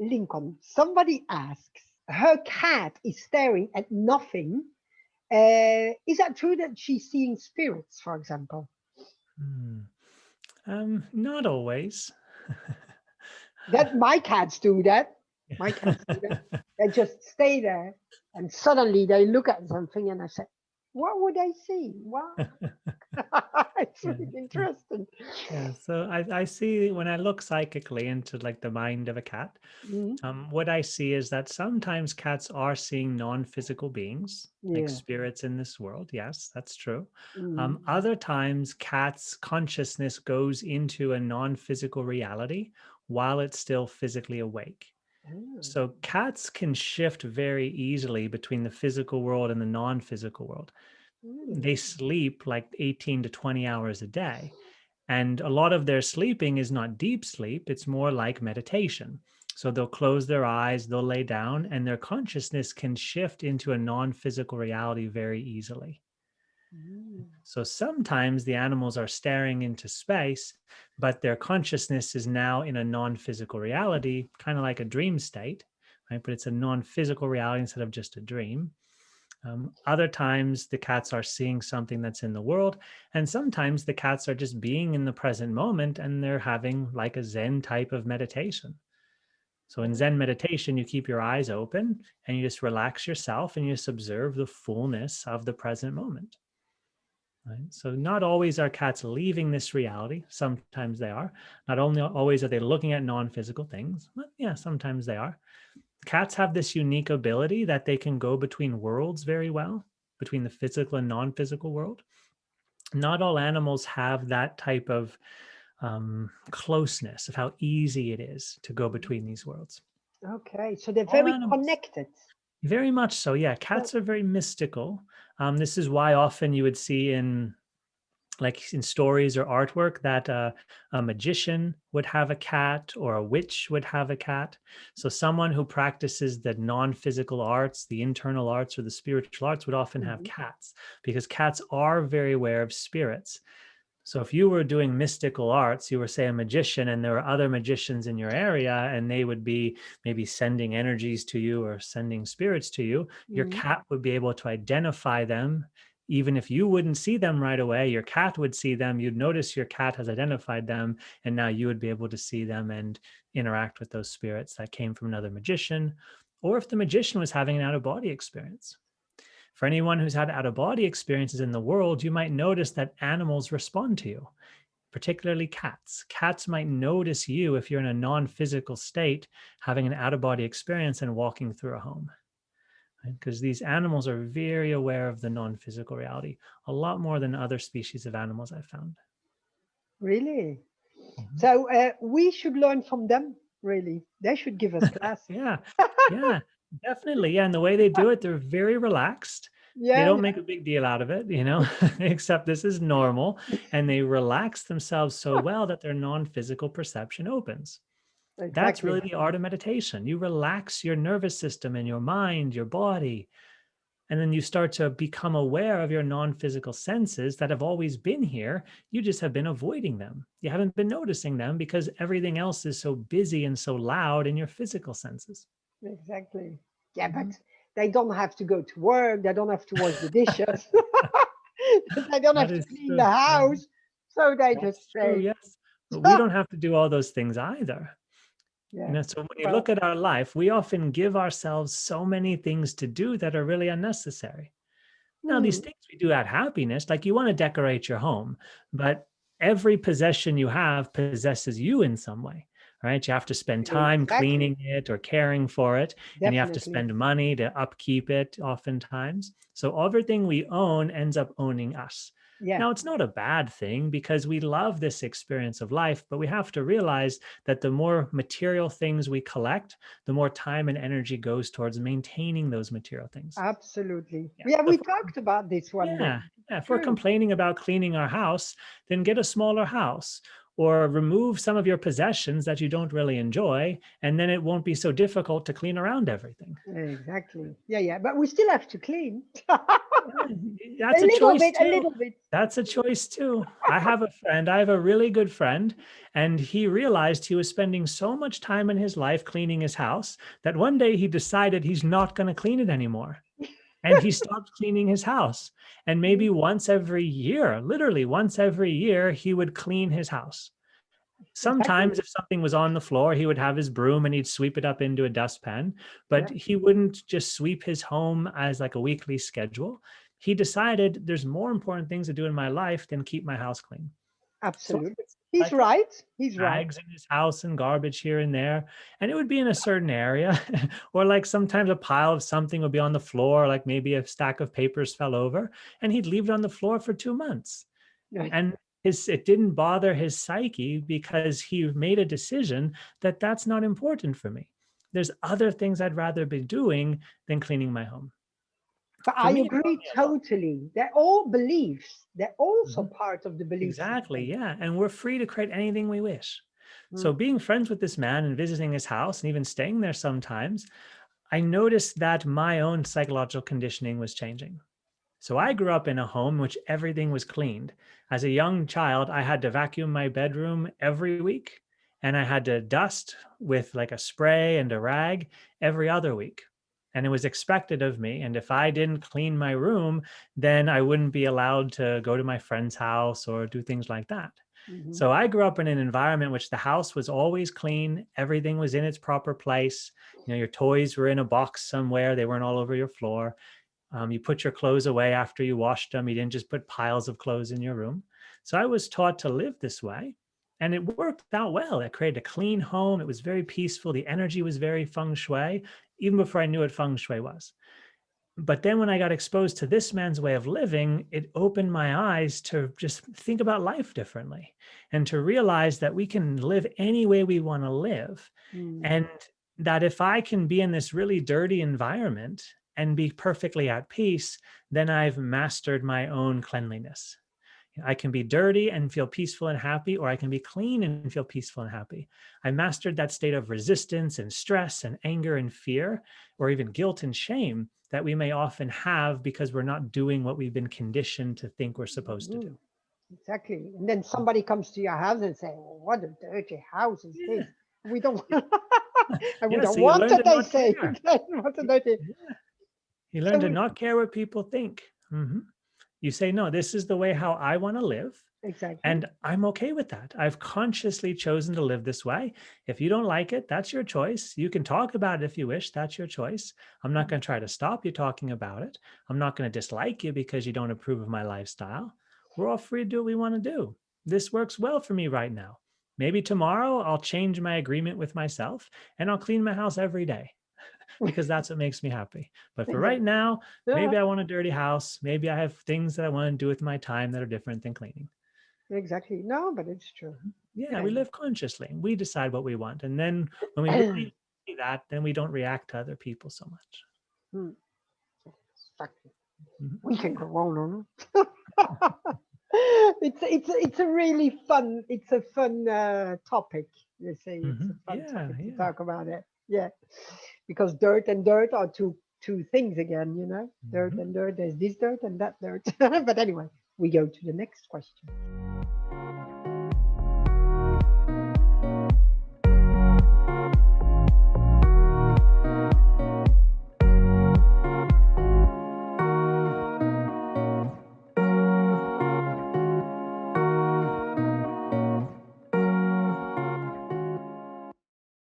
Lincoln, somebody asks, her cat is staring at nothing. Is that true that she's seeing spirits, for example? Hmm. Not always. That my cats do that. My cats do that. They just stay there and suddenly they look at something and I say, what would I see? What? It's Yeah. really interesting. Yeah, so I see when I look psychically into like the mind of a cat, Mhm. what I see is that sometimes cats are seeing non-physical beings, like Yeah. spirits in this world. Yes, that's true. Mhm. Other times, cats' consciousness goes into a non-physical reality while it's still physically awake. Oh, So cats can shift very easily between the physical world and the non-physical world. really? They sleep like 18 to 20 hours a day. And a lot of their sleeping is not deep sleep, it's more like meditation. So they'll close their eyes, they'll lay down, and their consciousness can shift into a non physical reality very easily. Mm. So sometimes the animals are staring into space, but their consciousness is now in a non physical reality, kind of like a dream state, right? But it's a non physical reality instead of just a dream. Other times, the cats are seeing something that's in the world. And sometimes the cats are just being in the present moment and they're having like a Zen type of meditation. So, in Oh, Zen meditation, you keep your eyes open and you just relax yourself and you just observe the fullness of the present moment. Right? So, not always are cats leaving this reality. Sometimes they are. Not only always are they looking at non physical things, but yeah, sometimes they are. Cats have this unique ability that they can go between worlds very well, between the physical and non-physical world. Not all animals have that type of closeness of how easy it is to go between these worlds. okay, so they're All very animals, connected. very much so. Yeah, Oh, cats are very mystical. This is why often you would see in like in stories or artwork that a magician would have a cat or a witch would have a cat. So someone who practices the non-physical arts, the internal arts or the spiritual arts would often have mhm. cats because cats are very aware of spirits. So if you were doing mystical arts, you were say a magician and there were other magicians in your area and they would be maybe sending energies to you or sending spirits to you, your Mhm. cat would be able to identify them. Even if you wouldn't see them right away, your cat would see them. You'd notice your cat has identified them, and now you would be able to see them and interact with those spirits that came from another magician. Or if the magician was having an out of body experience. For anyone who's had out of body experiences in the world, you might notice that animals respond to you, particularly cats. Cats might notice you if you're in a non physical state, having an out of body experience and walking through a home. Because these animals are very aware of the non physical reality, a lot more than other species of animals I've found. Really? Mhm. So we should learn from them, really. They should give us classes. Yeah, yeah, definitely. Yeah, and the way they do it, they're very relaxed. They Yeah, don't make a big deal out of it, except this is normal. And they relax themselves so well that their non-physical perception opens. That's really exactly. the art of meditation. You relax your nervous system and your mind, your body, and then you start to become aware of your non-physical senses that have always been here. You just have been avoiding them. You haven't been noticing them because everything else is so busy and so loud in your physical senses. Exactly. Yeah, but Mhm. they don't have to go to work. They don't have to wash the dishes. They don't That have to is clean the true. Yeah, house. So they just that's true. say, Yes. But we don't have to do all those things either. yeah, So when you well, look at our life, we often give ourselves so many things to do that are really unnecessary. Now, these hmm, things we do add happiness, like you want to decorate your home, but every possession you have possesses you in some way, right? You have to spend time exactly, cleaning it or caring for it, and you have to definitely. spend money to upkeep it oftentimes. So everything we own ends up owning us. Yeah, Now, it's not a bad thing because we love this experience of life, but we have to realize that the more material things we collect, the more time and energy goes towards maintaining those material things. absolutely. Yeah. Yeah, So we talked about this one day. yeah, yeah. If we're True. complaining about cleaning our house, then get a smaller house or remove some of your possessions that you don't really enjoy, and then it won't be so difficult to clean around everything. Exactly. Yeah, yeah. But we still have to clean. That's A a little choice bit, a too. little bit. That's a choice too. I have a really good friend, and he realized he was spending so much time in his life cleaning his house that one day he decided he's not going to clean it anymore. And he stopped cleaning his house. And maybe once every year, literally once every year, he would clean his house. Sometimes if something was on the floor, he would have his broom and he'd sweep it up into a dustpan, but he wouldn't just sweep his home as like a weekly schedule. He decided there's more important things to do in my life than keep my house clean. Absolutely. So He's right. He's right. bags in his house and garbage here and there, and it would be in a certain area. Or like sometimes a pile of something would be on the floor, like maybe a stack of papers fell over, and he'd leave it on the floor for 2 months. Right. And it didn't bother his psyche because he made a decision that that's not important for me. There's other things I'd rather be doing than cleaning my home. But For I me, it agree brought me a lot. totally. They're all beliefs. They're also part of the belief Exactly, system. yeah. And we're free to create anything we wish. So being friends with this man and visiting his house and even staying there sometimes, I noticed that my own psychological conditioning was changing. So I grew up in a home in which everything was cleaned. As a young child, I had to vacuum my bedroom every week, and I had to dust with like a spray and a rag every other week. And it was expected of me. And if I didn't clean my room, then I wouldn't be allowed to go to my friend's house or do things like that. So I grew up in an environment in which the house was always clean. Everything was in its proper place. You know, your toys were in a box somewhere. They weren't all over your floor. You put your clothes away after you washed them. You didn't just put piles of clothes in your room. So I was taught to live this way, and it worked out well. It created a clean home. It was very peaceful. The energy was very feng shui, even before I knew what feng shui was. But then when I got exposed to this man's way of living, it opened my eyes to just think about life differently and to realize that we can live any way we want to live. And that if I can be in this really dirty environment and be perfectly at peace, then I've mastered my own cleanliness. I can be dirty and feel peaceful and happy, or I can be clean and feel peaceful and happy. I mastered that state of resistance and stress and anger and fear, or even guilt and shame that we may often have because we're not doing what we've been conditioned to think we're supposed to do. Exactly. And then somebody comes to your house and say, "Oh, what a dirty house is Yeah. this?" We don't and we Yeah, don't so you want learn that to they not say care. what a dirty. Yeah. You So learn to not care what people think. You say, no, this is the way how I want to live. exactly. And I'm okay with that. I've consciously chosen to live this way. If you don't like it, that's your choice. You can talk about it if you wish. That's your choice. I'm not going to try to stop you talking about it. I'm not going to dislike you because you don't approve of my lifestyle. We're all free to do what we want to do. This works well for me right now. Maybe tomorrow I'll change my agreement with myself and I'll clean my house every day because that's what makes me happy. But for right now, maybe I want a dirty house. Maybe I have things that I want to do with my time that are different than cleaning. Exactly. No, but it's true. Yeah, we live consciously. We decide what we want. And then when we really see that, then we don't react to other people so much. Exactly. Mhm. We can go on. It's a really fun. It's a fun topic. You say it's a fun topic to talk about it. Yeah, because dirt and dirt are two things again. You know, dirt and dirt. There's this dirt and that dirt. But anyway, we go to the next question.